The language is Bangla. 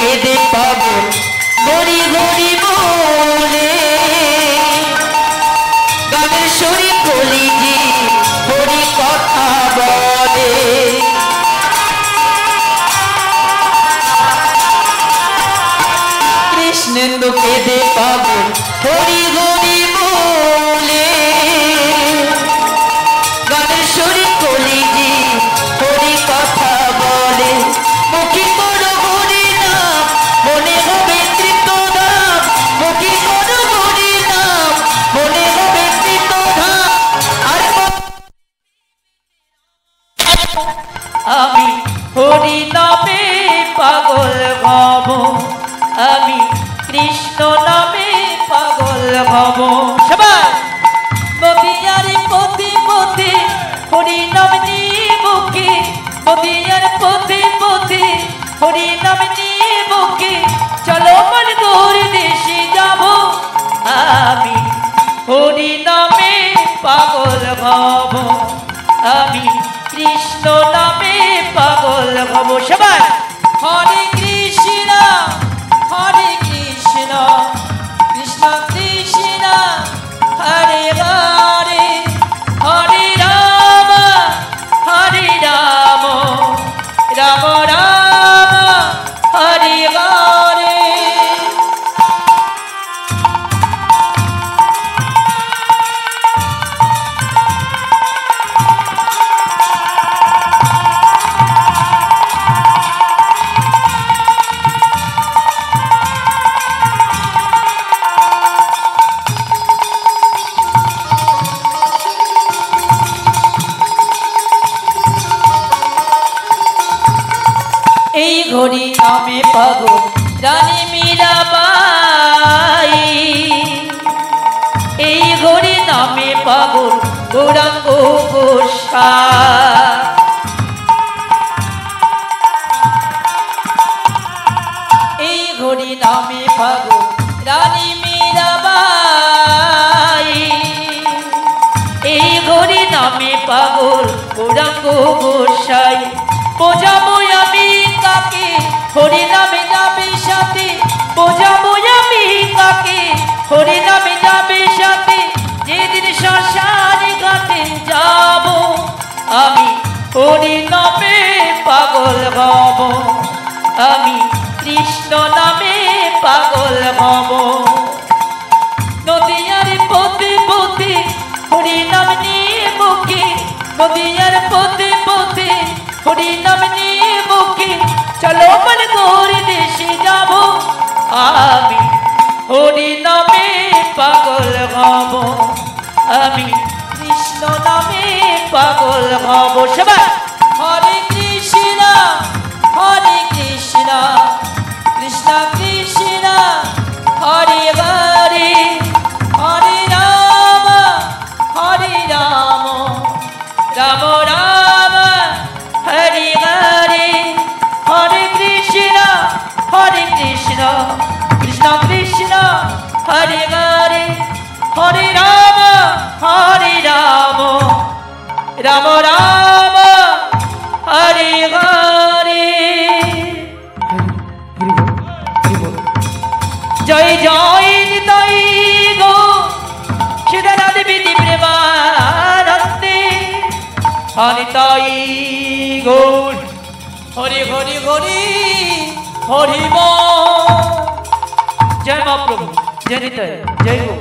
কেঁদে পাগল গড়ি গড়ি বলে গানের সুরে কলিজি হরি কথা বলে কৃষ্ণেন্দু কেঁদে পাগল হরি গড়ি বলে গানের সুরে কলিজি হরি কথা বলে মুখী করো হরি নাম মনে হবে তৃপ্তধাম মুখী করো হরি নাম মনে হবে তৃপ্তধাম আর আমি হরি নামে পাগল হব আমি কৃষ্ণ নামে পাগল হব সবাই নদিয়ার পথে পথে হরি নাম নিয়ে বুকে নদিয়ার পথে পথে হরি নাম নিয়ে বুকে চলো মন দূর দেশে যাব আমি হরি নামে পাগল হব আমি কৃষ্ণ নামে পাগল হব সবাই হরে কৃষ্ণ কৃষ্ণ কৃষ্ণ হরে হরে হরে রাম রাম রাম হরে হরে এই হরি নামে পাগল রানী মীরাবাই এই হরি নামে পাগল গৌরাঙ্গ গোসাই এই হরি নামে পাগল রানী মীরাবাই এই হরি নামে পাগল গৌরাঙ্গ গোসাই বোঝাবো আমি কাকে হরি নামে যাবে সাথে বোঝাবো আমি কাকে হরি নামে যাবে সাথে যেদিন শ্মশানে ঘাটে যাব আমি হরি নামে পাগল হব আমি কৃষ্ণ নামে পাগল হব নদিয়ার পথে পথে হরি নাম নিয়ে বুকে নদিয়ার পথে পথে হরি নাম নিয়ে বুকে চলো মন করে দেশে যাব আমি হরি নামে পাগল হব আমি কৃষ্ণ নামে পাগল হব সবাই হরে কৃষ্ণ কৃষ্ণ কৃষ্ণ হরে হরে হরে রাম রাম রাম হরে হরে হরে কৃষ্ণ কৃষ্ণ কৃষ্ণ হরে হরে হরে রাম রাম রাম হরে হরে জয় জয় নিতাই গো শ্রীরাধা দেবী প্রেমানন্দে নিতাই গৌর হরি হরি হরি হরি বল জয় মহাপ্রভু জয় নিতাই জয় গো।